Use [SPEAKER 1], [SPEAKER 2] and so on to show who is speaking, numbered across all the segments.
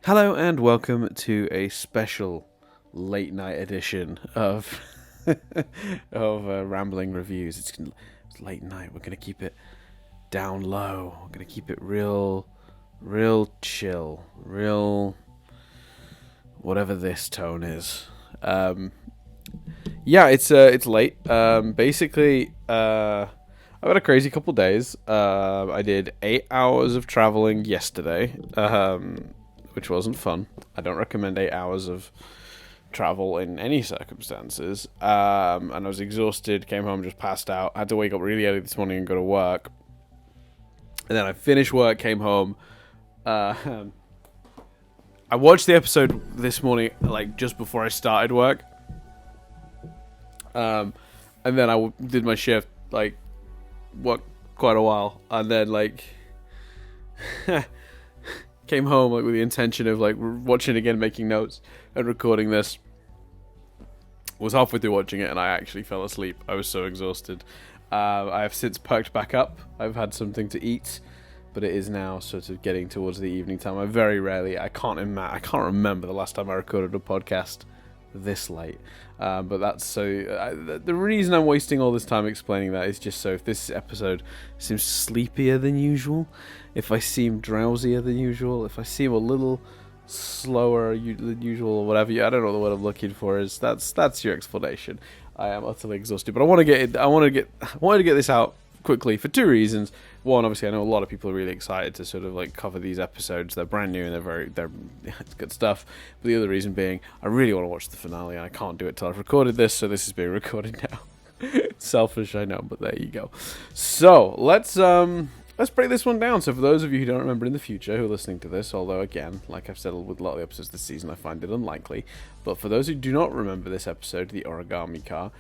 [SPEAKER 1] Hello and welcome to a special late night edition of Rambling Reviews. It's late night. We're gonna keep it down low. We're gonna keep it real chill, real whatever this tone is. It's late. Basically, I've had a crazy couple days. I did 8 hours of traveling yesterday. Which wasn't fun. I don't recommend 8 hours of travel in any circumstances. And I was exhausted, came home, just passed out. I had to wake up really early this morning and go to work. And then I finished work, came home. I watched the episode this morning, like, just before I started work. And then I did my shift, like, worked quite a while. And then, like... came home like with the intention of like watching it again, making notes and recording this. Was halfway through watching it and I actually fell asleep. I was so exhausted. I have since perked back up. I've had something to eat, but it is now sort of getting towards the evening time. I can't remember the last time I recorded a podcast this late. But that's so. The reason I'm wasting all this time explaining that is just so if this episode seems sleepier than usual, if I seem drowsier than usual, if I seem a little slower than usual, or whatever. I don't know what the word I'm looking for is. That's your explanation. I am utterly exhausted, but I wanted to get this out quickly for two reasons. One, obviously, I know a lot of people are really excited to sort of like cover these episodes. They're brand new and they're it's good stuff. But the other reason being, I really want to watch the finale, and I can't do it till I've recorded this. So this is being recorded now. Selfish, I know, but there you go. So let's break this one down. So for those of you who don't remember in the future who are listening to this, although again, like I've said with a lot of the episodes this season, I find it unlikely. But for those who do not remember this episode, the Origami Car,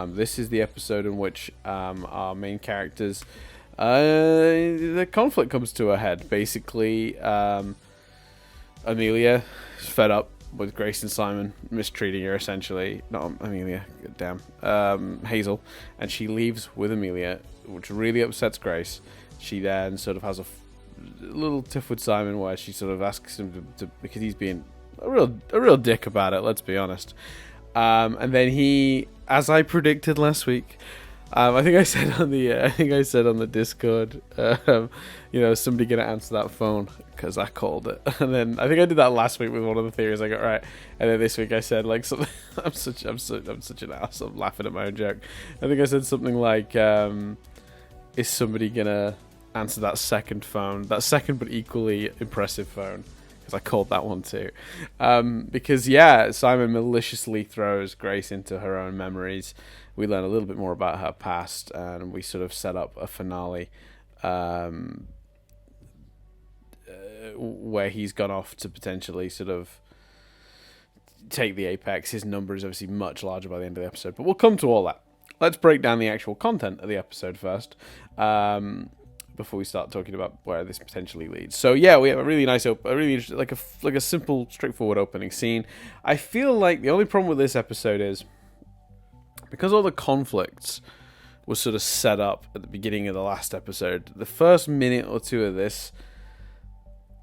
[SPEAKER 1] this is the episode in which our main characters. The conflict comes to a head. Basically, Amelia is fed up with Grace and Simon mistreating her, essentially. Not Amelia, damn. Hazel. And she leaves with Amelia, which really upsets Grace. She then sort of has a little tiff with Simon where she sort of asks him to because he's being a real dick about it, let's be honest. And then he, as I predicted last week, I think I said on the Discord, somebody gonna answer that phone because I called it. And then I think I did that last week with one of the theories I got right. And then this week I said like something. I'm such an ass. I'm laughing at my own joke. I think I said something like, "Is somebody gonna answer that second phone? That second but equally impressive phone?" Because I called that one too. Because Simon maliciously throws Grace into her own memories. We learn a little bit more about her past, and we sort of set up a finale where he's gone off to potentially sort of take the apex. His number is obviously much larger by the end of the episode, but we'll come to all that. Let's break down the actual content of the episode first, before we start talking about where this potentially leads. So we have a really nice, like a simple, straightforward opening scene. I feel like the only problem with this episode is, because all the conflicts were sort of set up at the beginning of the last episode, the first minute or two of this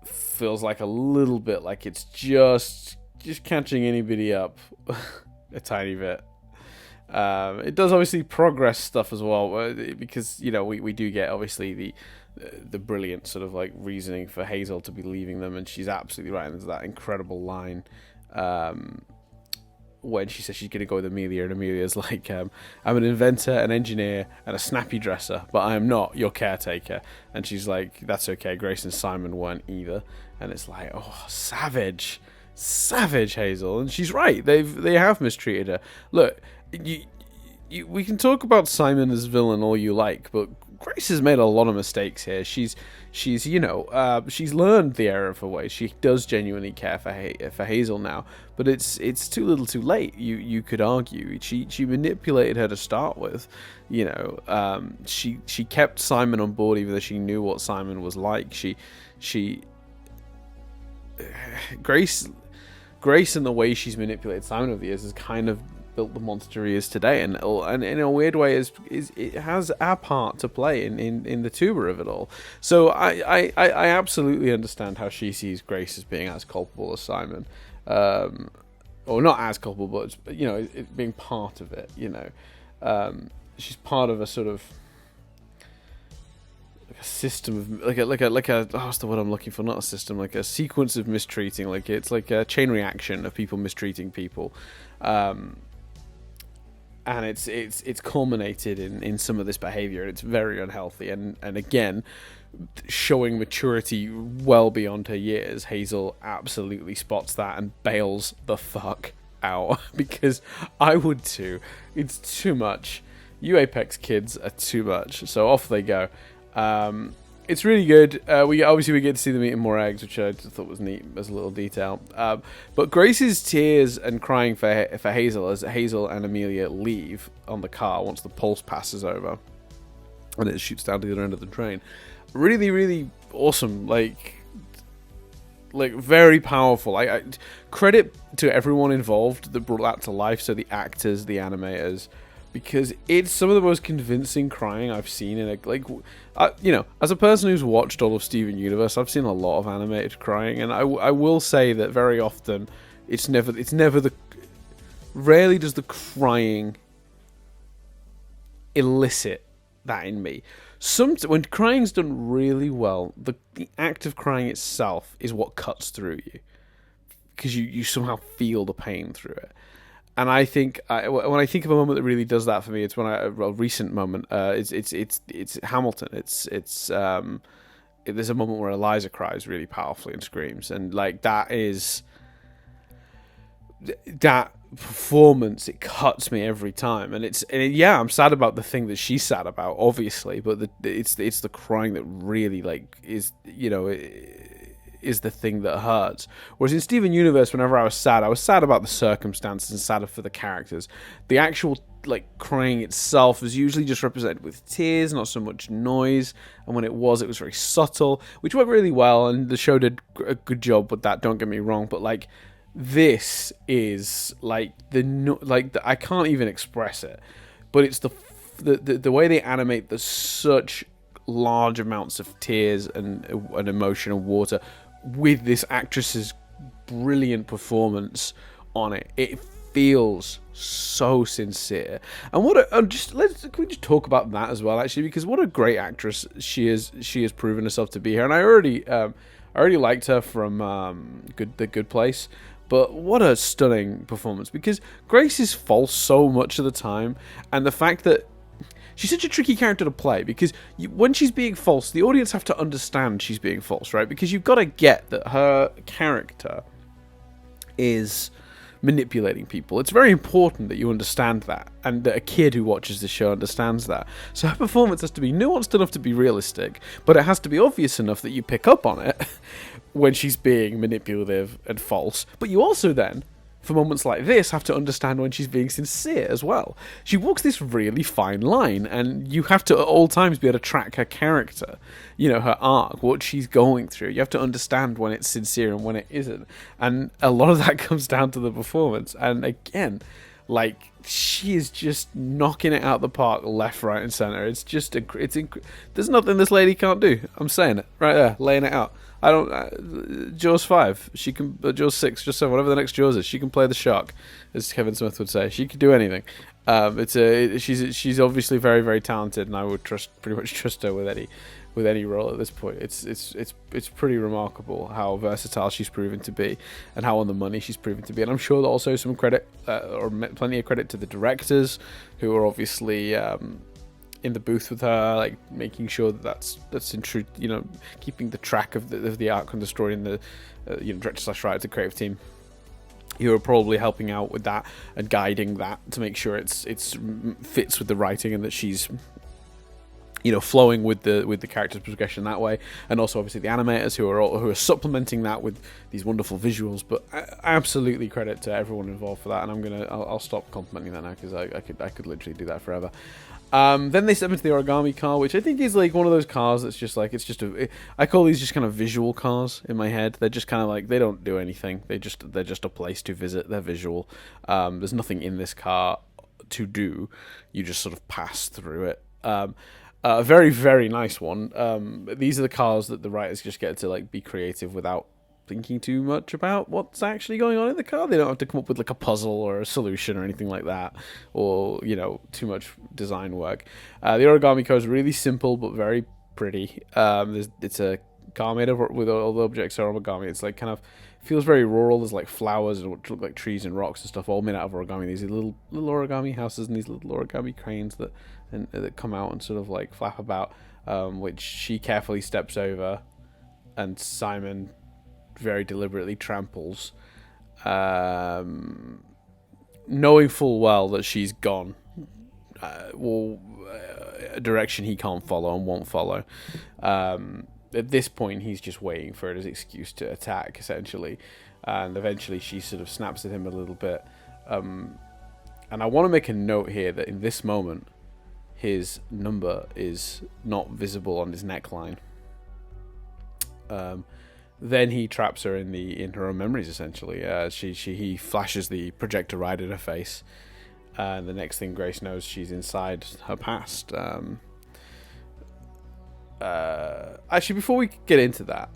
[SPEAKER 1] feels like a little bit like it's just catching anybody up a tiny bit. It does obviously progress stuff as well, because we do get obviously the brilliant sort of like reasoning for Hazel to be leaving them, and she's absolutely right. And there's that incredible line when she says she's going to go with Amelia, and Amelia's like, I'm an inventor, an engineer, and a snappy dresser, but I am not your caretaker. And she's like, that's okay, Grace and Simon weren't either. And it's like, oh, savage Hazel. And she's right, they have mistreated her. Look, we can talk about Simon as villain all you like, but Grace has made a lot of mistakes here. She's learned the error of her ways. She does genuinely care for Hazel now, but it's too little, too late. You could argue she manipulated her to start with. She kept Simon on board even though she knew what Simon was like. Grace and the way she's manipulated Simon over the years has kind of built the monster he is today, and in a weird way is it has our part to play in the tuber of it all. So I absolutely understand how she sees Grace as being as culpable as Simon, or not as culpable, but it being part of it. She's part of a sort of a system of like a what's the word I'm looking for? Not a system, like a sequence of mistreating. Like it's like a chain reaction of people mistreating people, and it's culminated in some of this behavior, and it's very unhealthy. And again, showing maturity well beyond her years, Hazel absolutely spots that and bails the fuck out because I would too. It's too much. You Apex kids are too much. So off they go. It's really good. We get to see them eating more eggs, which I just thought was neat as a little detail. But Grace's tears and crying for Hazel as Hazel and Amelia leave on the car once the pulse passes over, and it shoots down to the other end of the train. Really, really awesome. Like very powerful. I credit to everyone involved that brought that to life. So the actors, the animators. Because it's some of the most convincing crying I've seen in as a person who's watched all of Steven Universe, I've seen a lot of animated crying, and I will say that very often rarely does the crying elicit that in me. When crying's done really well, the act of crying itself is what cuts through you, because you somehow feel the pain through it. And I think when I think of a moment that really does that for me, it's a recent moment. It's Hamilton. There's a moment where Eliza cries really powerfully and screams, and like that performance, it cuts me every time. And I'm sad about the thing that she's sad about, obviously, but it's the crying that really is the thing that hurts. Whereas in Steven Universe, whenever I was sad about the circumstances and sad for the characters. The actual crying itself was usually just represented with tears, not so much noise. And when it was very subtle, which went really well, and the show did a good job with that. Don't get me wrong, but this is I can't even express it, but it's the way they animate the such large amounts of tears and emotion and water with this actress's brilliant performance on it. It feels so sincere. And can we just talk about that as well, actually, because what a great actress she has proven herself to be here. And I already liked her from The Good Place, but what a stunning performance, because Grace is false so much of the time, and the fact that she's such a tricky character to play, because when she's being false, the audience have to understand she's being false, right? Because you've got to get that her character is manipulating people. It's very important that you understand that, and that a kid who watches the show understands that. So her performance has to be nuanced enough to be realistic, but it has to be obvious enough that you pick up on it when she's being manipulative and false. But you also then, for moments like this, have to understand when she's being sincere as well. She walks this really fine line, and you have to at all times be able to track her character, her arc, what she's going through. You have to understand when it's sincere and when it isn't, and a lot of that comes down to the performance. And again, she is just knocking it out the park, left, right, and center. It's just there's nothing this lady can't do. I'm saying it right there, laying it out. I don't. Jaws 5. She can. Jaws 6. Jaws 7. Whatever the next Jaws is, she can play the shark, as Kevin Smith would say. She can do anything. She's obviously very, very talented, and I would pretty much trust her with any role at this point. It's pretty remarkable how versatile she's proven to be, and how on the money she's proven to be. And I'm sure that also some credit, or plenty of credit, to the directors, who are obviously in the booth with her, making sure that's in truth, keeping the track of the arc and the story, and the director/writer, the creative team, who are probably helping out with that and guiding that to make sure it's fits with the writing, and that she's flowing with the character's progression that way. And also obviously the animators who are supplementing that with these wonderful visuals. But absolutely credit to everyone involved for that. And I'll stop complimenting that now, because I could literally do that forever. Then they step into the Origami Car, which I think is like one of those cars that's just like, I call these just kind of visual cars in my head. They're just kind of like, they don't do anything. They're just a place to visit. They're visual. There's nothing in this car to do. You just sort of pass through it. A very, very nice one. These are the cars that the writers just get to like be creative without thinking too much about what's actually going on in the car. They don't have to come up with like a puzzle or a solution or anything like that, or too much design work. The Origami Car is really simple but very pretty. It's a car made of with all the objects are origami. It's like kind of feels very rural. There's like flowers and what look like trees and rocks and stuff all made out of origami. These little origami houses and these little origami cranes that come out and sort of like flap about, which she carefully steps over, and Simon very deliberately tramples, knowing full well that she's gone a direction he can't follow and won't follow. At this point, he's just waiting for it as an excuse to attack, essentially, and eventually she sort of snaps at him a little bit. And I want to make a note here that in this moment, his number is not visible on his neckline. Then he traps her in her own memories, essentially. He flashes the projector right in her face, and the next thing Grace knows, she's inside her past. Actually, before we get into that,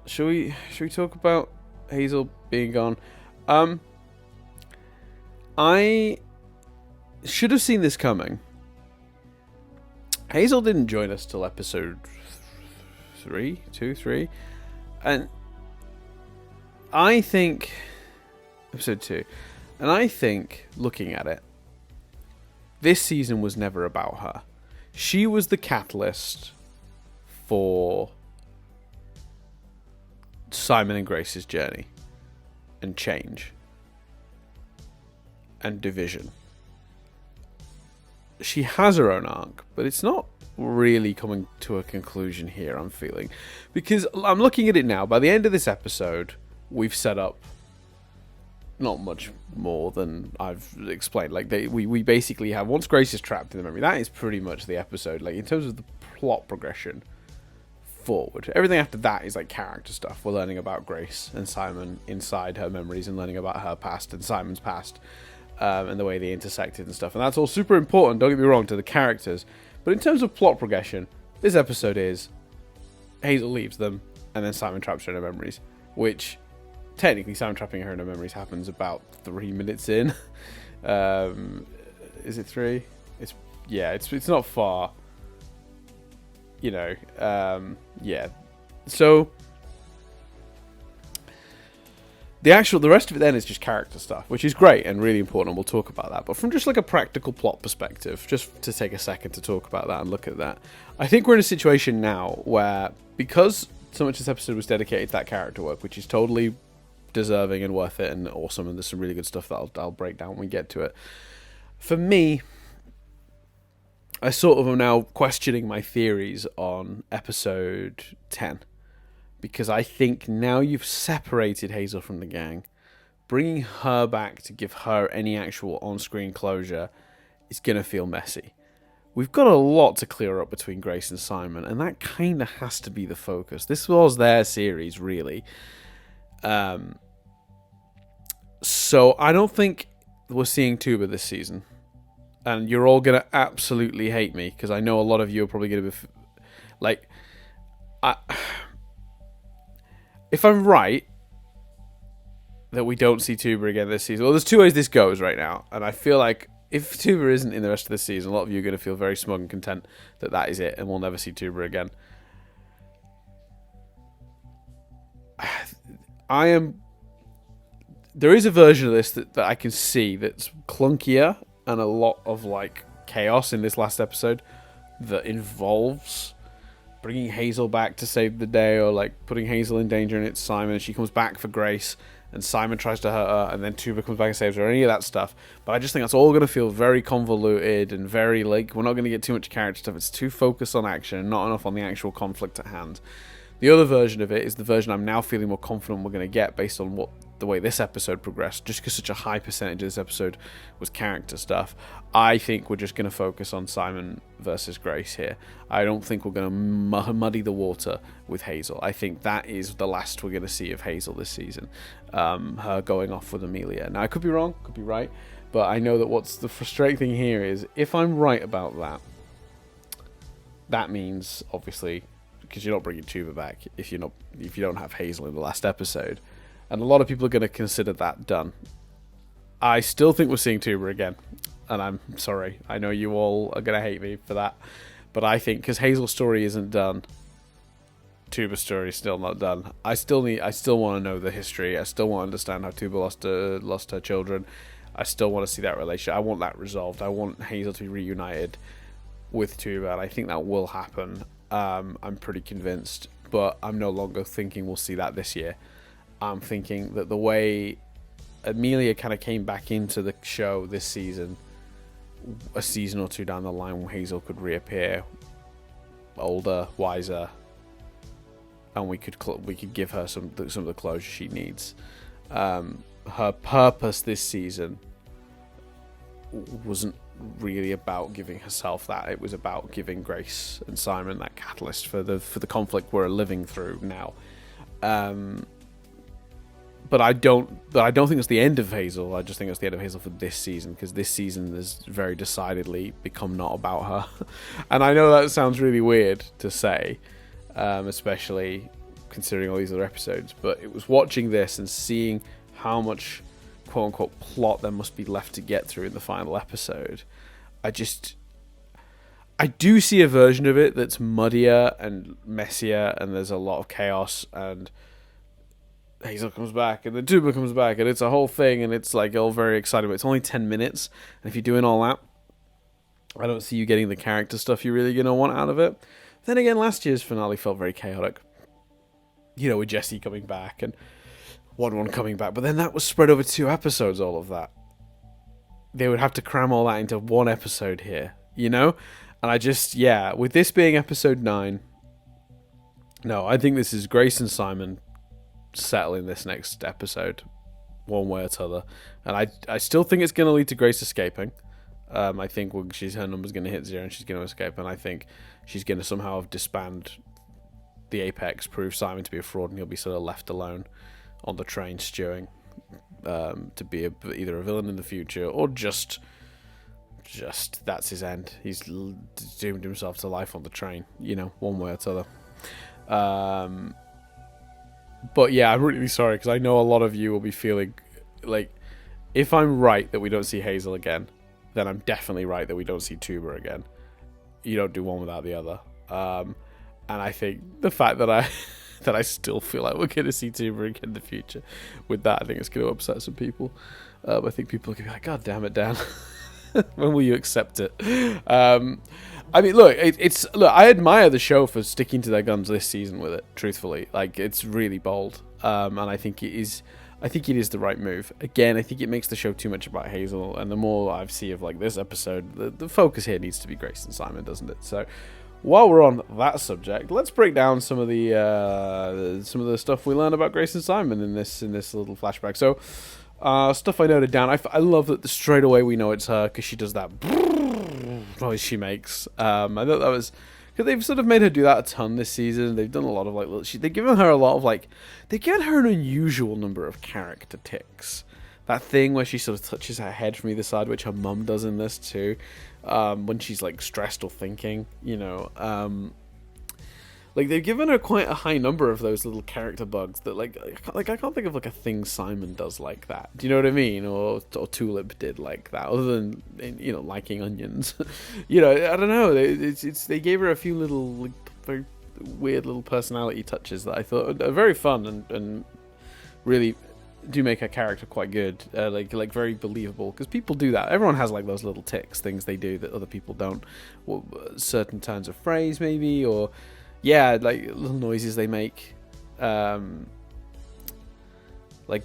[SPEAKER 1] should we talk about Hazel being gone? I should have seen this coming. Hazel didn't join us till episode 3, and I think episode 2, and I think looking at it, this season was never about her. She was the catalyst for Simon and Grace's journey and change and division. She has her own arc, but it's not really coming to a conclusion here, I'm feeling, because I'm looking at it now. By the end of this episode, we've set up not much more than I've explained. Like we basically have, once Grace is trapped in the memory, that is pretty much the episode. Like in terms of the plot progression forward, everything after that is like character stuff. We're learning about Grace and Simon inside her memories and learning about her past and Simon's past, and the way they intersected and stuff, and that's all super important, don't get me wrong, to the characters. But in terms of plot progression, this episode is Hazel leaves them and then Simon traps her in her memories, which technically Simon trapping her in her memories happens about 3 minutes in. Is it 3? It's not far, so the rest of it then is just character stuff, which is great and really important. We'll talk about that. But from just like a practical plot perspective, just to take a second to talk about that and look at that, I think we're in a situation now where, because so much of this episode was dedicated to that character work, which is totally deserving and worth it and awesome, and there's some really good stuff that I'll break down when we get to it. For me, I sort of am now questioning my theories on episode 10. Because I think now you've separated Hazel from the gang, bringing her back to give her any actual on-screen closure is going to feel messy. We've got a lot to clear up between Grace and Simon, and that kind of has to be the focus. This was their series, really. So I don't think we're seeing Tuba this season. And you're all going to absolutely hate me, because I know a lot of you are probably going to be... If I'm right that we don't see Tuba again this season, well, there's two ways this goes right now, and I feel like if Tuba isn't in the rest of this season, a lot of you are going to feel very smug and content that that is it, and we'll never see Tuba again. There is a version of this that I can see that's clunkier and a lot of like chaos in this last episode that involves bringing Hazel back to save the day, or like putting Hazel in danger and it's Simon, and she comes back for Grace and Simon tries to hurt her and then Tuba comes back and saves her, any of that stuff. But I just think that's all going to feel very convoluted and very like, we're not going to get too much character stuff. It's too focused on action and not enough on the actual conflict at hand. The other version of it is the version I'm now feeling more confident we're going to get based on the way this episode progressed, just because such a high percentage of this episode was character stuff. I think we're just going to focus on Simon versus Grace here. I don't think we're going to muddy the water with Hazel. I think that is the last we're going to see of Hazel this season. Her going off with Amelia. Now, I could be wrong, could be right, but I know that what's the frustrating thing here is if I'm right about that, that means, obviously, because you're not bringing Tuba back if you don't have Hazel in the last episode. And a lot of people are going to consider that done. I still think we're seeing Tuba again. And I'm sorry. I know you all are going to hate me for that. But I think because Hazel's story isn't done, Tuba's story is still not done. I still want to know the history. I still want to understand how Tuba lost her children. I still want to see that relationship. I want that resolved. I want Hazel to be reunited with Tuba. And I think that will happen. I'm pretty convinced. But I'm no longer thinking we'll see that this year. I'm thinking that the way Amelia kind of came back into the show this season, a season or two down the line, when Hazel could reappear, older, wiser, and we could give her some of the closure she needs. Her purpose this season wasn't really about giving herself that. It was about giving Grace and Simon that catalyst for the conflict we're living through now. But I don't think it's the end of Hazel. I just think it's the end of Hazel for this season, because this season has very decidedly become not about her. And I know that sounds really weird to say, especially considering all these other episodes. But it was watching this and seeing how much quote-unquote plot there must be left to get through in the final episode. I do see a version of it that's muddier and messier, and there's a lot of chaos, and Hazel comes back, and then Tuba comes back, and it's a whole thing, and it's like all very exciting, but it's only 10 minutes, and if you're doing all that, I don't see you getting the character stuff you're really going to want out of it. Then again, last year's finale felt very chaotic. With Jesse coming back, and 1-1 coming back, but then that was spread over 2 episodes, all of that. They would have to cram all that into one episode here, And I just, with this being episode 9, no, I think this is Grace and Simon settling this next episode one way or t'other, and I still think it's going to lead to Grace escaping. I think her number's going to hit 0 and she's going to escape, and I think she's going to somehow disband the Apex, prove Simon to be a fraud, and he'll be sort of left alone on the train stewing, to be either a villain in the future or just that's his end. He's doomed himself to life on the train, one way or t'other. But yeah, I'm really sorry, because I know a lot of you will be feeling like, if I'm right that we don't see Hazel again, then I'm definitely right that we don't see Tuba again. You don't do one without the other. And I think the fact that I still feel like we're going to see Tuba again in the future, with that, I think it's going to upset some people. I think people are going to be like, God damn it, Dan. When will you accept it? I mean, look, I admire the show for sticking to their guns this season with it. Truthfully, like, it's really bold, and I think it is the right move. Again, I think it makes the show too much about Hazel, and the more I see of like this episode, the focus here needs to be Grace and Simon, doesn't it? So, while we're on that subject, let's break down some of the stuff we learned about Grace and Simon in this little flashback. So. Stuff I noted down. I love that straight away we know it's her, because she does that noise she makes. I thought that was, because they've sort of made her do that a ton this season. They've done a lot of they've given her a lot of they've given her an unusual number of character tics. That thing where she sort of touches her head from either side, which her mum does in this too, when she's like stressed or thinking, Like, they've given her quite a high number of those little character bugs that, like I can't think of, like, a thing Simon does like that. Do you know what I mean? Or Tulip did like that, other than, liking onions. I don't know. They gave her a few little, like, very weird little personality touches that I thought are very fun and really do make her character quite good. Like very believable, because people do that. Everyone has, like, those little tics, things they do that other people don't. Certain turns of phrase, maybe, or... Yeah, like little noises they make. Like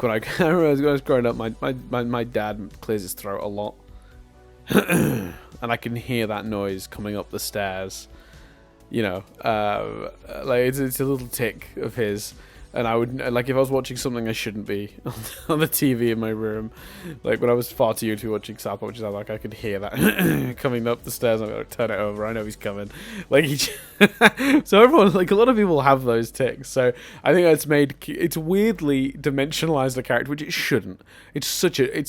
[SPEAKER 1] when I remember when I was growing up, my dad clears his throat a lot, and I can hear that noise coming up the stairs. you know, like it's a little tick of his. And I would, like, if I was watching something I shouldn't be on the TV in my room, like when I was far too young to be watching South Park, which is like I could hear that coming up the stairs. I'm going to turn it over. I know he's coming. Like, so everyone, like, a lot of people have those ticks. So I think it's weirdly dimensionalized a character, which it shouldn't. It's such a,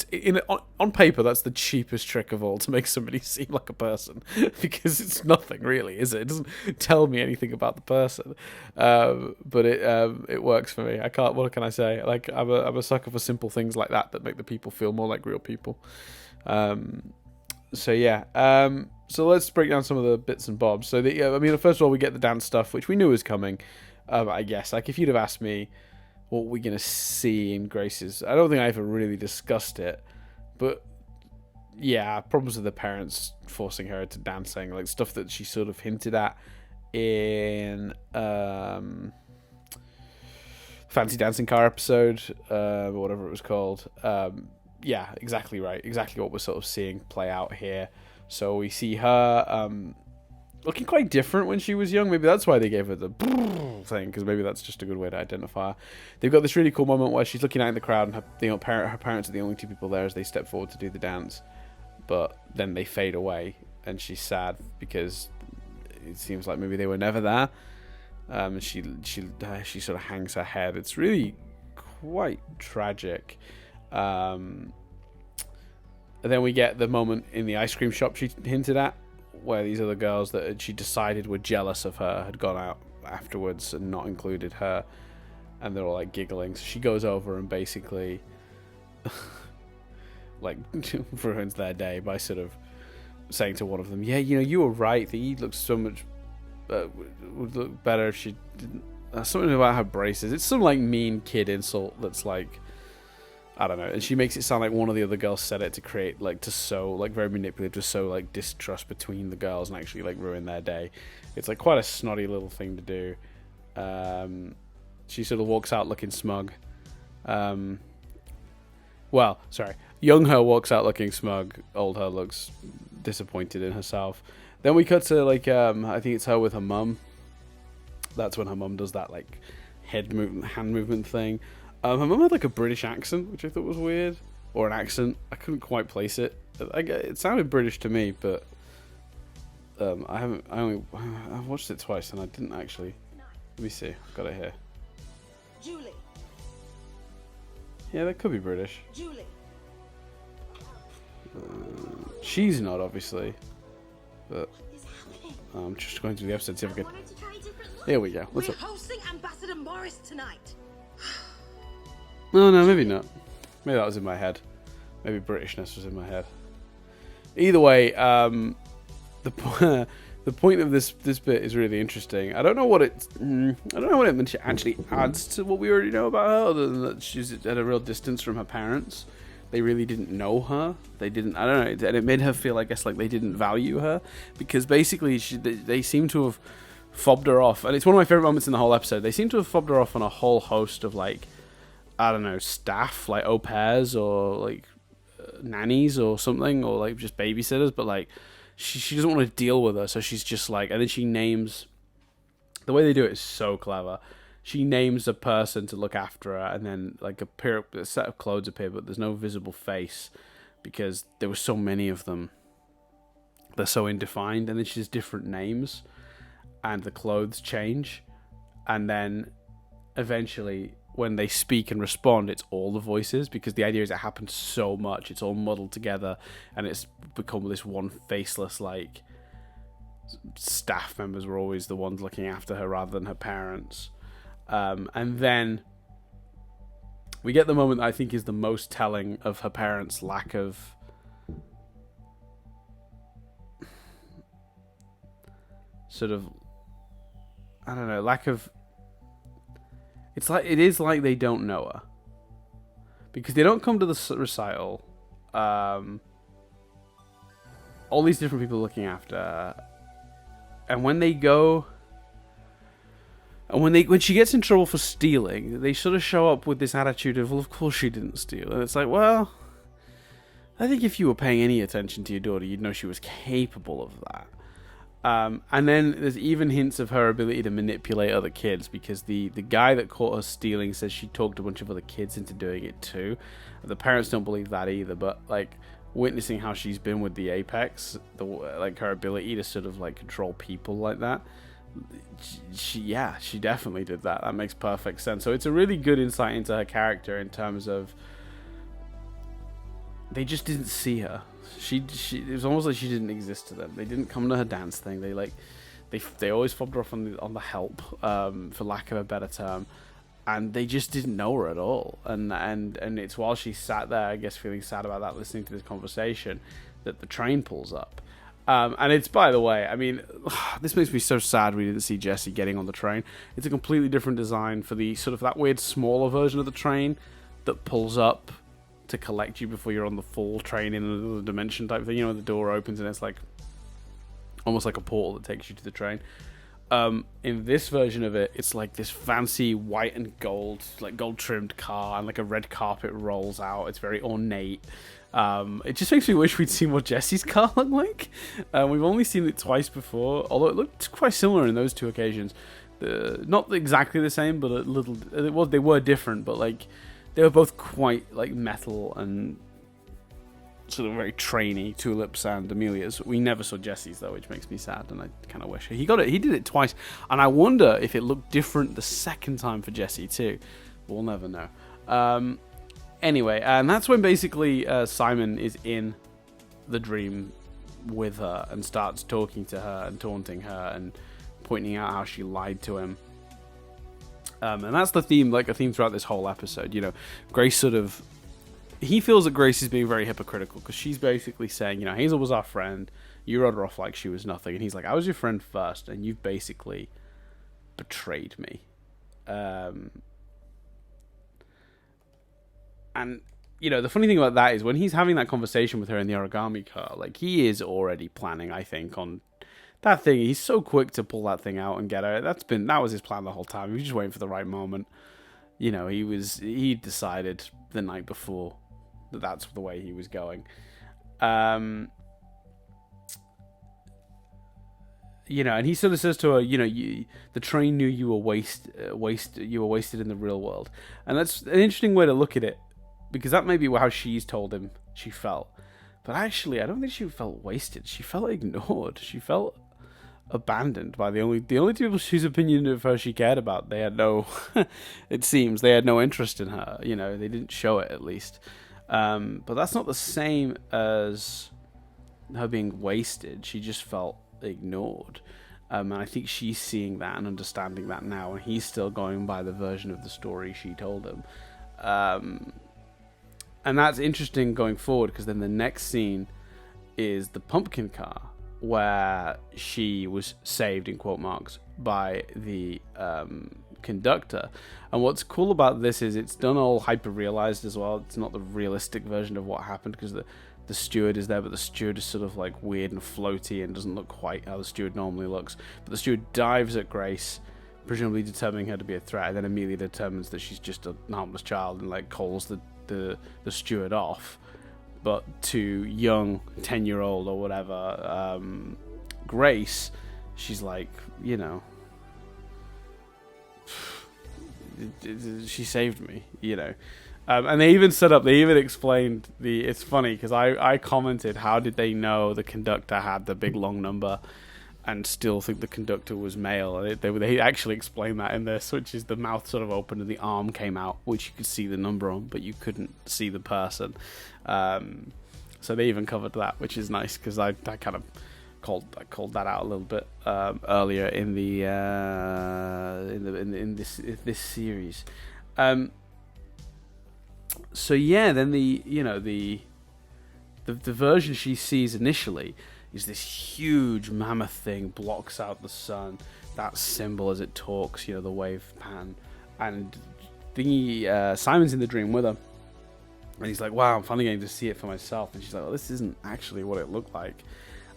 [SPEAKER 1] on paper, that's the cheapest trick of all to make somebody seem like a person, because it's nothing really, is it? It doesn't tell me anything about the person, but it works for me. I can't. What can I say? Like, I'm a sucker for simple things like that make the people feel more like real people. So yeah. So let's break down some of the bits and bobs. So first of all, we get the dance stuff, which we knew was coming. I guess, like, if you'd have asked me what we're gonna see in Grace's, I don't think I ever really discussed it, but yeah, problems with the parents forcing her to dancing, like stuff that she sort of hinted at in Fancy Dancing Car episode, whatever it was called. Yeah, exactly right. Exactly what we're sort of seeing play out here. So we see her looking quite different when she was young. Maybe that's why they gave her the thing, because maybe that's just a good way to identify her. They've got this really cool moment where she's looking out in the crowd, and her parents are the only two people there as they step forward to do the dance. But then they fade away, and she's sad because it seems like maybe they were never there. She sort of hangs her head. It's really quite tragic. And then we get the moment in the ice cream shop she hinted at, where these other girls that she decided were jealous of her had gone out afterwards and not included her, and they're all like giggling. So she goes over and basically like ruins their day by sort of saying to one of them, "Yeah, you were right. The Eve looks so much would look better if she didn't." Something about her braces. It's some like mean kid insult that's like, I don't know. And she makes it sound like one of the other girls said it to create, like, to sow, like, very manipulative, to sow, like, distrust between the girls and actually, like, ruin their day. It's, like, quite a snotty little thing to do. She sort of walks out looking smug. Young her walks out looking smug. Old her looks disappointed in herself. Then we cut to, like, I think it's her with her mum. That's when her mum does that, like, hand movement thing. Her mum had like a British accent, which I thought was weird, or an accent. I couldn't quite place it. It sounded British to me, but I've watched it twice and I didn't actually. Let me see. I've got it here.
[SPEAKER 2] Julie.
[SPEAKER 1] Yeah, that could be British.
[SPEAKER 2] Julie.
[SPEAKER 1] She's not, obviously, but I'm just going through the episode to see if I can. There we go. What's up?
[SPEAKER 2] We're hosting Ambassador Morris tonight.
[SPEAKER 1] No, maybe not. Maybe that was in my head. Maybe Britishness was in my head. Either way, the point of this bit is really interesting. I don't know what it actually adds to what we already know about her, other than that she's at a real distance from her parents. They really didn't know her. They didn't. I don't know. And it made her feel, I guess, like they didn't value her, because basically they seem to have fobbed her off. And it's one of my favorite moments in the whole episode. They seem to have fobbed her off on a whole host of, like, I don't know, staff, like au pairs or like nannies or something, or like just babysitters, but like she doesn't want to deal with her, so she's just like, and then she names, the way they do it is so clever. She names a person to look after her, and then like a set of clothes appear, but there's no visible face because there were so many of them. They're so indefined, and then she has different names, and the clothes change, and then eventually, when they speak and respond, it's all the voices, because the idea is it happens so much, it's all muddled together, and it's become this one faceless, like, staff members were always the ones looking after her rather than her parents. And then we get the moment that I think is the most telling of her parents' lack of sort of, I don't know, lack of, it is like they don't know her, because they don't come to the recital. All these different people looking after her, and when they go, and when she gets in trouble for stealing, they sort of show up with this attitude of, well, of course she didn't steal, and it's like, well, I think if you were paying any attention to your daughter, you'd know she was capable of that. And then there's even hints of her ability to manipulate other kids, because the guy that caught her stealing says she talked a bunch of other kids into doing it too. The parents don't believe that either, but like witnessing how she's been with the Apex, like her ability to sort of like control people like that, she definitely did that. That makes perfect sense. So it's a really good insight into her character in terms of they just didn't see her. She it was almost like she didn't exist to them. They didn't come to her dance thing. They always fobbed her off on the help, for lack of a better term, and they just didn't know her at all. And it's while she sat there, I guess, feeling sad about that, listening to this conversation, that the train pulls up. And it's, by the way, I mean, this makes me so sad we didn't see Jessie getting on the train. It's a completely different design for the sort of that weird smaller version of the train that pulls up to collect you before you're on the full train in another dimension type thing. You know, the door opens and it's like almost like a portal that takes you to the train. In this version of it, it's like this fancy white and gold, like gold trimmed car, and like a red carpet rolls out. It's very ornate. It just makes me wish we'd seen what Jessie's car looked like. We've only seen it twice before, although it looked quite similar in those two occasions. Not exactly the same, but a little. They were different, but like they were both quite like metal and sort of very trainy, Tulips and Amelia's. We never saw Jessie's though, which makes me sad, and I kind of wish he got it. He did it twice, and I wonder if it looked different the second time for Jessie too. We'll never know. Anyway, and that's when basically Simon is in the dream with her and starts talking to her and taunting her and pointing out how she lied to him. And that's the theme, like a theme throughout this whole episode. You know, Grace sort of, he feels that Grace is being very hypocritical because she's basically saying, you know, Hazel was our friend, you wrote her off like she was nothing, and he's like, I was your friend first, and you've basically betrayed me. And, you know, the funny thing about that is when he's having that conversation with her in the Origami Car, like, he is already planning, I think, on that thing. He's so quick to pull that thing out and get her. That was his plan the whole time. He was just waiting for the right moment. You know, he decided the night before that that's the way he was going. You know, and he sort of says to her, you know, the train knew you were wasted in the real world. And that's an interesting way to look at it, because that may be how she's told him she felt. But actually, I don't think she felt wasted. She felt ignored. She felt abandoned by the only two people whose opinion of her she cared about. They had no, it seems, they had no interest in her. You know, they didn't show it, at least. But that's not the same as her being wasted. She just felt ignored. And I think she's seeing that and understanding that now, and he's still going by the version of the story she told him. And that's interesting going forward, because then the next scene is the pumpkin car, where she was saved, in quote marks, by the conductor. And what's cool about this is it's done all hyper-realized as well. It's not the realistic version of what happened, because the steward is there, but the steward is sort of like weird and floaty and doesn't look quite how the steward normally looks. But the steward dives at Grace, presumably determining her to be a threat, and then Amelia determines that she's just a harmless child and like calls the steward off. But to young 10-year-old or whatever Grace, she's like, you know, she saved me, you know. And they even explained it's funny because I commented, how did they know the conductor had the big long number and still think the conductor was male? And they actually explained that in this, which is the mouth sort of opened and the arm came out, which you could see the number on, but you couldn't see the person. So they even covered that, which is nice, because I kind of called that out a little bit earlier in this series. So yeah, then the version she sees initially is this huge mammoth thing, blocks out the sun, that symbol as it talks, you know, the wave pan, and Simon's in the dream with her, and he's like, wow, I'm finally getting to see it for myself. And she's like, well, this isn't actually what it looked like.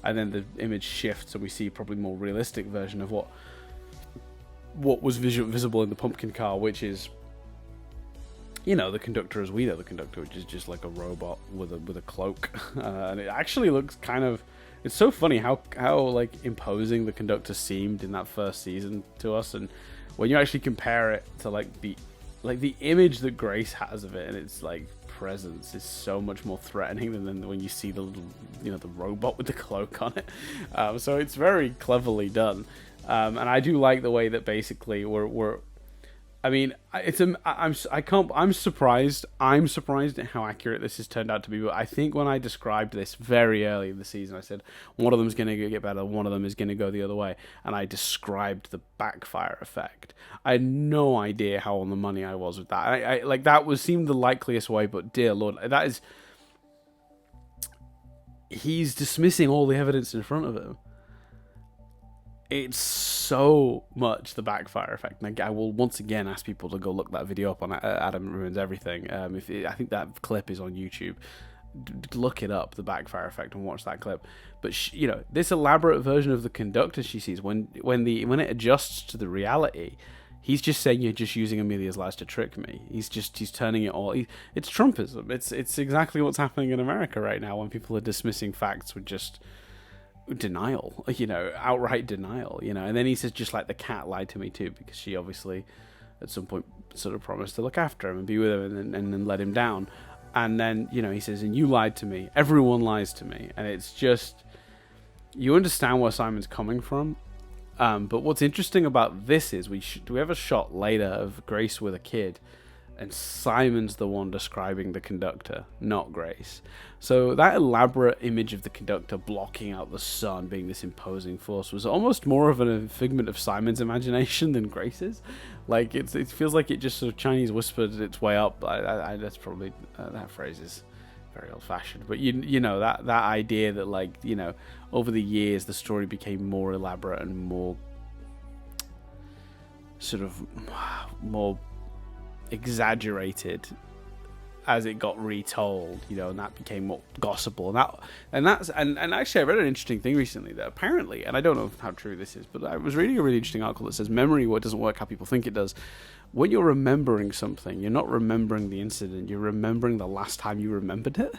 [SPEAKER 1] And then the image shifts, so we see probably more realistic version of what was visible in the pumpkin car, which is, you know, the conductor as we know the conductor, which is just like a robot with a cloak. And it actually looks kind of it's so funny how like imposing the conductor seemed in that first season to us, and when you actually compare it to like the image that Grace has of it and its like presence is so much more threatening than when you see the little, the robot with the cloak on it. So it's very cleverly done, and I do like the way that basically we're I mean, I'm surprised. I'm surprised at how accurate this has turned out to be. But I think when I described this very early in the season, I said one of them is going to get better, one of them is going to go the other way, and I described the backfire effect. I had no idea how on the money I was with that. I like that seemed the likeliest way, but dear Lord, he's dismissing all the evidence in front of him. It's so much the backfire effect. And I will once again ask people to go look that video up on Adam Ruins Everything. I think that clip is on YouTube. Look it up, the backfire effect, and watch that clip. But this elaborate version of the conductor she sees when it adjusts to the reality, he's just saying you're just using Amelia's lies to trick me. He's turning it all. It's Trumpism. It's exactly what's happening in America right now when people are dismissing facts with just denial, outright denial, and then he says, just like the cat lied to me too, because she obviously at some point sort of promised to look after him and be with him and then let him down, and then he says, and you lied to me, everyone lies to me, and it's just, you understand where Simon's coming from. But what's interesting about this is we have a shot later of Grace with a kid, and Simon's the one describing the conductor, not Grace. So that elaborate image of the conductor blocking out the sun, being this imposing force, was almost more of a figment of Simon's imagination than Grace's. Like it feels like it just sort of Chinese whispered its way up. That's probably that phrase is very old-fashioned, but that idea that over the years the story became more elaborate and more sort of more exaggerated as it got retold, and that became more gossipable, and actually I read an interesting thing recently that apparently, and I don't know how true this is, but I was reading a really interesting article that says memory doesn't work how people think it does. When you're remembering something, you're not remembering the incident, you're remembering the last time you remembered it.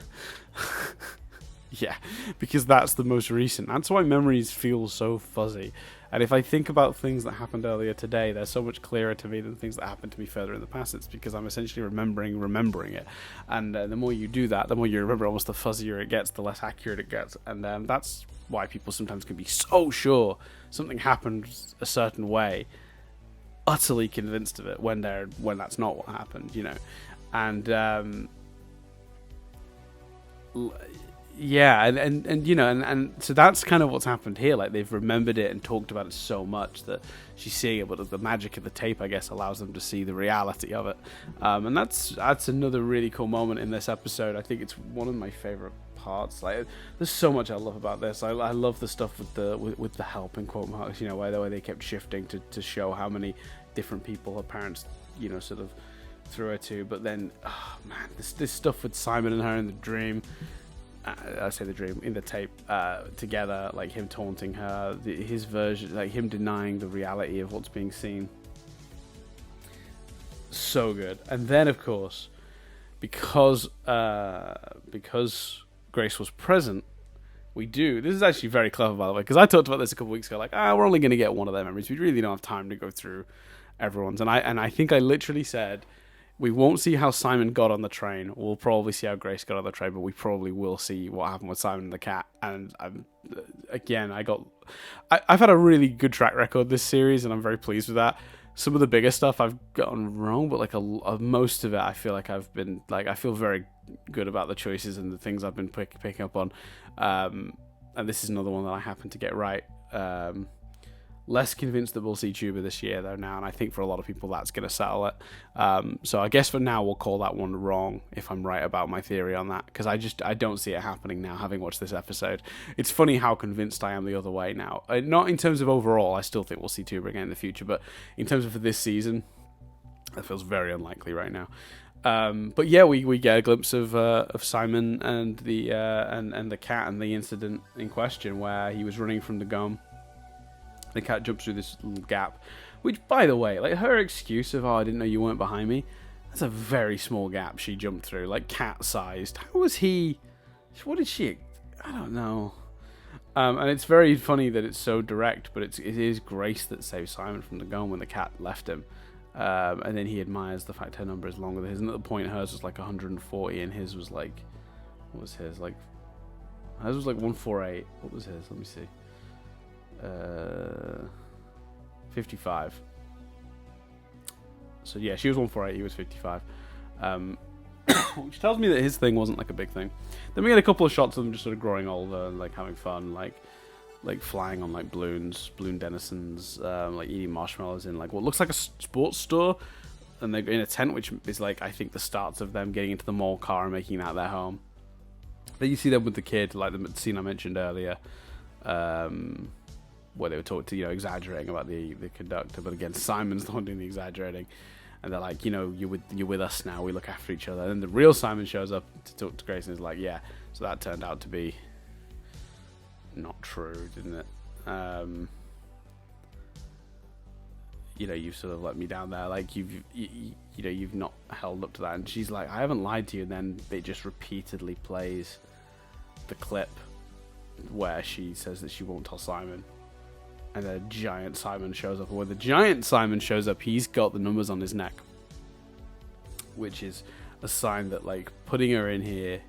[SPEAKER 1] Yeah, because that's the most recent. That's why memories feel so fuzzy. And if I think about things that happened earlier today, they're so much clearer to me than things that happened to me further in the past. It's because I'm essentially remembering it. And the more you do that, the more you remember, almost the fuzzier it gets, the less accurate it gets. And that's why people sometimes can be so sure something happened a certain way, utterly convinced of it, when that's not what happened, And yeah, and so that's kind of what's happened here. Like, they've remembered it and talked about it so much that she's seeing it, but the magic of the tape, I guess, allows them to see the reality of it. And that's another really cool moment in this episode. I think it's one of my favorite parts. Like, there's so much I love about this. I love the stuff with the help in quote marks, where they kept shifting to show how many different people her parents, sort of threw her to. But then, oh man, this stuff with Simon and her in the dream. I say the dream in the tape together, like him taunting her, his version, like him denying the reality of what's being seen. So good. And then, of course, because Grace was present, this is actually very clever, by the way, because I talked about this a couple weeks ago, like, we're only going to get one of their memories. We really don't have time to go through everyone's. And I think I literally said, we won't see how Simon got on the train. We'll probably see how Grace got on the train, but we probably will see what happened with Simon and the cat. And I've had a really good track record this series, and I'm very pleased with that. Some of the bigger stuff I've gotten wrong, but most of it, I feel like I've been I feel very good about the choices and the things I've been picking up on. And this is another one that I happen to get right. Less convinced that we'll see Tuba this year, though, now, and I think for a lot of people that's going to settle it. So I guess for now we'll call that one wrong if I'm right about my theory on that, because I don't see it happening now, having watched this episode. It's funny how convinced I am the other way now. Not in terms of overall, I still think we'll see Tuba again in the future, but in terms of for this season, that feels very unlikely right now. But yeah, we get a glimpse of Simon and the cat and the incident in question where he was running from the gum. The cat jumps through this little gap, which, by the way, like, her excuse of, I didn't know you weren't behind me, that's a very small gap she jumped through, like cat-sized. How was he? What did she? I don't know. And it's very funny that it's so direct, but it is Grace that saves Simon from the gun when the cat left him. And then he admires the fact her number is longer than his. And at the point, hers was like 140, and his was like, what was his? Like, hers was like 148. What was his? Let me see. 55. So yeah, she was 148, he was 55. Which tells me that his thing wasn't like a big thing. Then we get a couple of shots of them just sort of growing older and like having fun, like flying on like balloon denizens, like eating marshmallows in like what looks like a sports store, and they're in a tent, which is like I think the starts of them getting into the mall car and making that their home. Then you see them with the kid, like the scene I mentioned earlier, where they were talking to, exaggerating about the conductor, but again Simon's the one doing the exaggerating. And they're like, you're with us now. We look after each other. And then the real Simon shows up to talk to Grace and is like, yeah. So that turned out to be not true, didn't it? You've sort of let me down there. Like you've not held up to that. And she's like, I haven't lied to you. And then it just repeatedly plays the clip where she says that she won't tell Simon. And then a giant Simon shows up. And when the giant Simon shows up, he's got the numbers on his neck. Which is a sign that, like, putting her in here...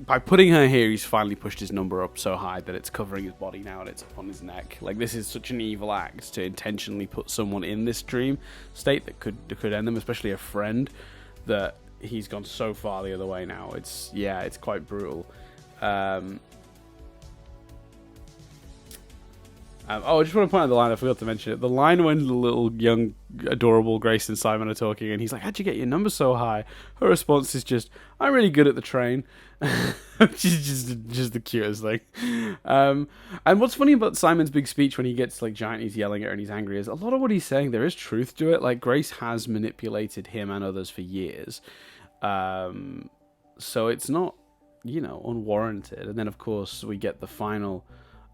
[SPEAKER 1] by putting her here, he's finally pushed his number up so high that it's covering his body now and it's up on his neck. Like, this is such an evil act to intentionally put someone in this dream state that could end them, especially a friend, that he's gone so far the other way now. It's quite brutal. I just want to point out the line, I forgot to mention it. The line when the little young, adorable Grace and Simon are talking, and he's like, how'd you get your number so high? Her response is just, I'm really good at the train. Which is just the cutest thing. And what's funny about Simon's big speech when he gets like giant, he's yelling at her and he's angry, is a lot of what he's saying, there is truth to it. Like, Grace has manipulated him and others for years. So it's not, unwarranted. And then, of course, we get the final...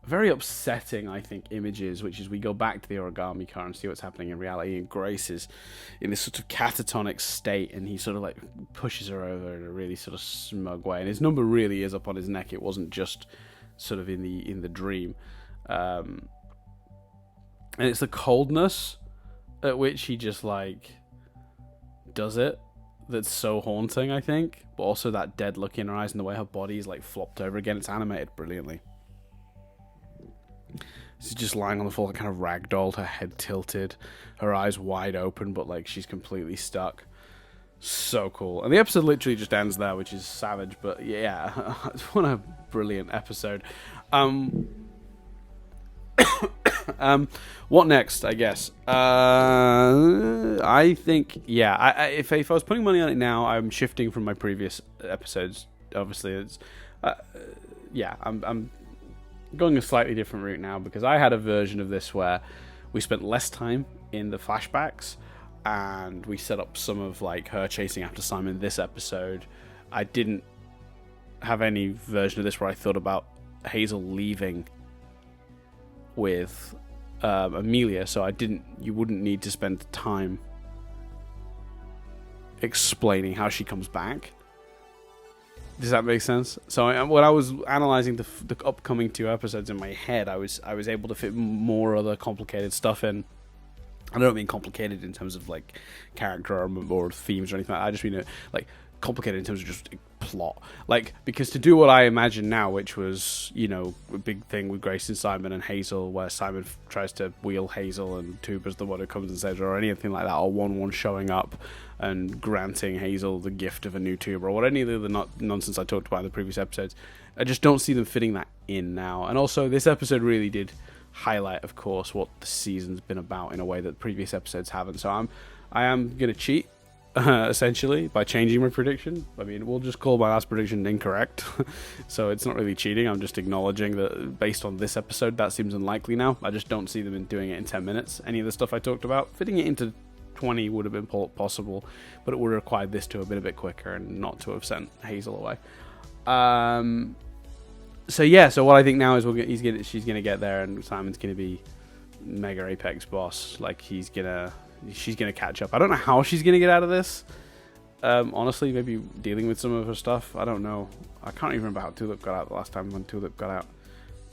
[SPEAKER 1] very upsetting, I think, images, which is we go back to the Origami Car and see what's happening in reality, and Grace is in this sort of catatonic state, and he sort of like pushes her over in a really sort of smug way, and his number really is up on his neck. It wasn't just sort of in the dream, and it's the coldness at which he just like does it that's so haunting, I think, but also that dead look in her eyes and the way her body is like flopped over again. It's animated brilliantly. She's just lying on the floor, kind of ragdolled, her head tilted, her eyes wide open, but like she's completely stuck. So cool. And the episode literally just ends there, which is savage, but yeah, what a brilliant episode. What next, I guess? I think, yeah, if I was putting money on it now, I'm shifting from my previous episodes. Obviously, it's, I'm going a slightly different route now, because I had a version of this where we spent less time in the flashbacks and we set up some of like her chasing after Simon this episode. I didn't have any version of this where I thought about Hazel leaving with Amelia, so you wouldn't need to spend time explaining how she comes back. Does that make sense? So when I was analyzing the upcoming 2 episodes in my head, I was able to fit more other complicated stuff in. I don't mean complicated in terms of like character or themes or anything like that. I just mean like complicated in terms of just plot. Like, because to do what I imagine now, which was, a big thing with Grace and Simon and Hazel, where Simon tries to wheel Hazel and Tuba's the one who comes and saves her, or anything like that, or one showing up and granting Hazel the gift of a new tuber, or any of the nonsense I talked about in the previous episodes. I just don't see them fitting that in now. And also, this episode really did highlight, of course, what the season's been about in a way that previous episodes haven't. So I am going to cheat, essentially, by changing my prediction. I mean, we'll just call my last prediction incorrect. So it's not really cheating. I'm just acknowledging that based on this episode, that seems unlikely now. I just don't see them doing it in 10 minutes. Any of the stuff I talked about, fitting it into 20 would have been possible, but it would have required this to have been a bit quicker and not to have sent Hazel away. So what I think now is she's gonna get there, and Simon's gonna be mega apex boss. Like, he's gonna she's going to catch up. I don't know how she's going to get out of this. Honestly, maybe dealing with some of her stuff. I don't know. I can't even remember how Tulip got out the last time when Tulip got out.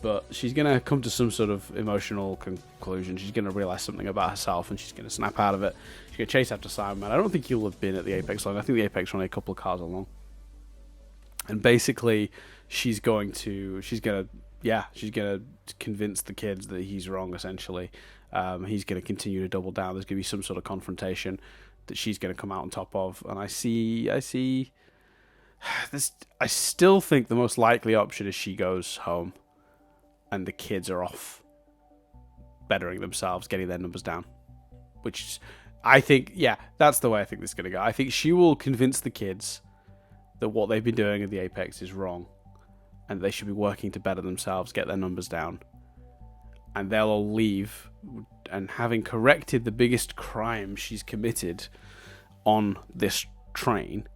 [SPEAKER 1] But she's going to come to some sort of emotional conclusion. She's going to realize something about herself, and she's going to snap out of it. She's going to chase after Simon. I don't think he'll have been at the Apex long. I think the Apex are only a couple of cars along. And basically, she's going to convince the kids that he's wrong, essentially. He's going to continue to double down. There's going to be some sort of confrontation that she's going to come out on top of. And I see this. I still think the most likely option is she goes home and the kids are off bettering themselves, getting their numbers down. Which I think, that's the way I think this is going to go. I think she will convince the kids that what they've been doing at the Apex is wrong and they should be working to better themselves, get their numbers down. And they'll all leave, and having corrected the biggest crime she's committed on this train,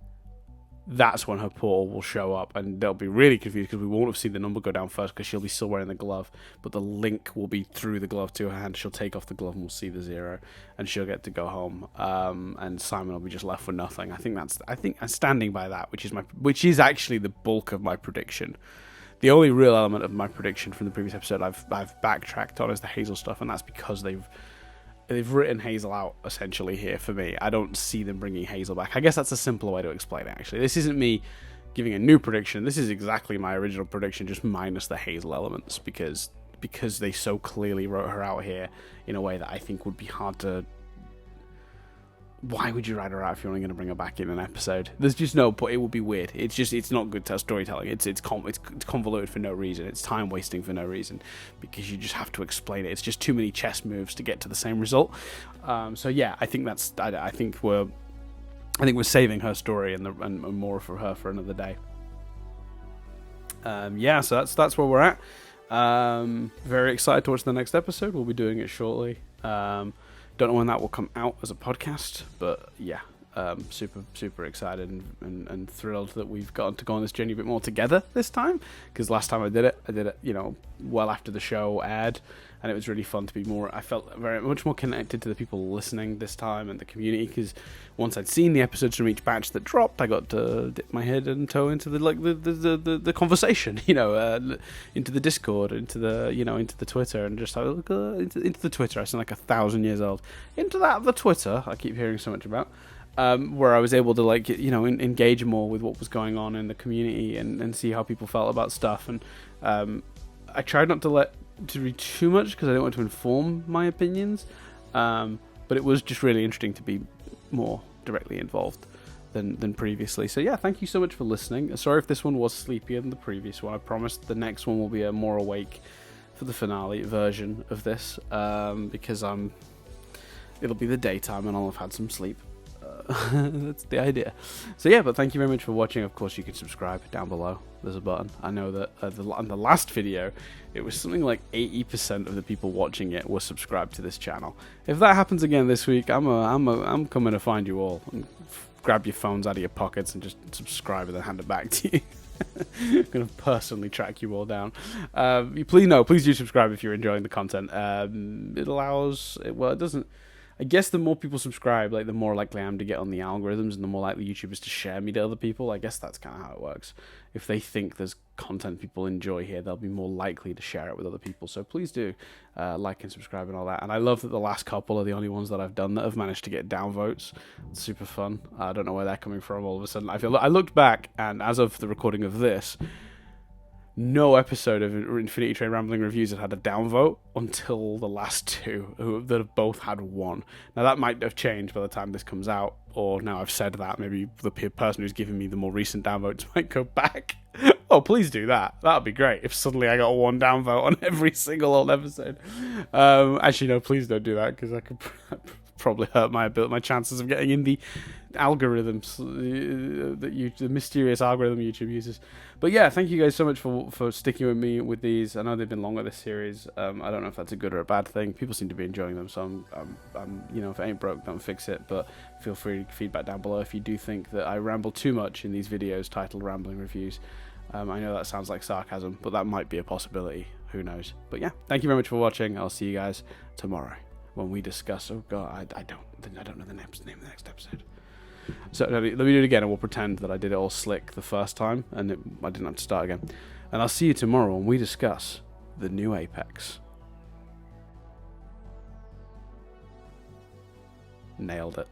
[SPEAKER 1] that's when her portal will show up, and they'll be really confused because we won't have seen the number go down first because she'll be still wearing the glove, but the link will be through the glove to her hand. She'll take off the glove and we'll see the 0, and she'll get to go home, and Simon will be just left with nothing. I think I'm standing by that, which is actually the bulk of my prediction. The only real element of my prediction from the previous episode I've backtracked on is the Hazel stuff, and that's because they've written Hazel out, essentially, here for me. I don't see them bringing Hazel back. I guess that's a simpler way to explain it, actually. This isn't me giving a new prediction. This is exactly my original prediction, just minus the Hazel elements, because they so clearly wrote her out here in a way that I think would be hard to... Why would you write her out if you're only going to bring her back in an episode? There's just no point. It would be weird. It's not good storytelling. It's convoluted for no reason. It's time wasting for no reason because you just have to explain it. It's just too many chess moves to get to the same result. So yeah, I think we're saving her story and more for her for another day. So that's where we're at. Very excited to watch the next episode. We'll be doing it shortly. Don't know when that will come out as a podcast, but yeah, super excited and thrilled that we've gotten to go on this journey a bit more together this time. Because last time I did it, well after the show aired, and it was really fun to be more. I felt very much more connected to the people listening this time and the community. Because once I'd seen the episodes from each batch that dropped, I got to dip my head and toe into the conversation, into the Discord, into the Twitter, and just into the Twitter. I sound like 1,000 years old. Into the Twitter, I keep hearing so much about. Where I was able to engage more with what was going on in the community and see how people felt about stuff. And I tried not to read too much because I don't want to inform my opinions. But it was just really interesting to be more directly involved than previously. So yeah, thank you so much for listening. Sorry if this one was sleepier than the previous one. I promise the next one will be a more awake for the finale version of this, because it'll be the daytime and I'll have had some sleep. That's the idea. So yeah, but thank you very much for watching. Of course, you can subscribe down below. There's a button. I know that on the last video, it was something like 80% of the people watching it were subscribed to this channel. If that happens again this week, I'm coming to find you all and grab your phones out of your pockets and just subscribe and then hand it back to you. I'm going to personally track you all down. Please do subscribe if you're enjoying the content. It doesn't. I guess the more people subscribe, the more likely I am to get on the algorithms and the more likely YouTubers to share me to other people. I guess that's kind of how it works. If they think there's content people enjoy here, they'll be more likely to share it with other people. So please do like and subscribe and all that. And I love that the last couple are the only ones that I've done that have managed to get downvotes. It's super fun. I don't know where they're coming from all of a sudden. I looked back, and as of the recording of this, no episode of Infinity Train Rambling Reviews had a downvote until the last two, that have both had one. Now, that might have changed by the time this comes out, or now I've said that, maybe the person who's giving me the more recent downvotes might go back. Oh, please do that. That would be great if suddenly I got one downvote on every single old episode. Actually, no, please don't do that, because I could probably hurt my chances of getting in the algorithms, the mysterious algorithm YouTube uses. But yeah, thank you guys so much for sticking with me with these. I know they've been longer, this series. I don't know if that's a good or a bad thing. People seem to be enjoying them, so I'm if it ain't broke, don't fix it. But feel free to feedback down below if you do think that I ramble too much in these videos titled Rambling Reviews. I know that sounds like sarcasm, but that might be a possibility. Who knows? But yeah, thank you very much for watching. I'll see you guys tomorrow. when we discuss. Oh God, I don't know the name of the next episode. So let me do it again, and we'll pretend that I did it all slick the first time, and I didn't have to start again. And I'll see you tomorrow when we discuss the new Apex. Nailed it.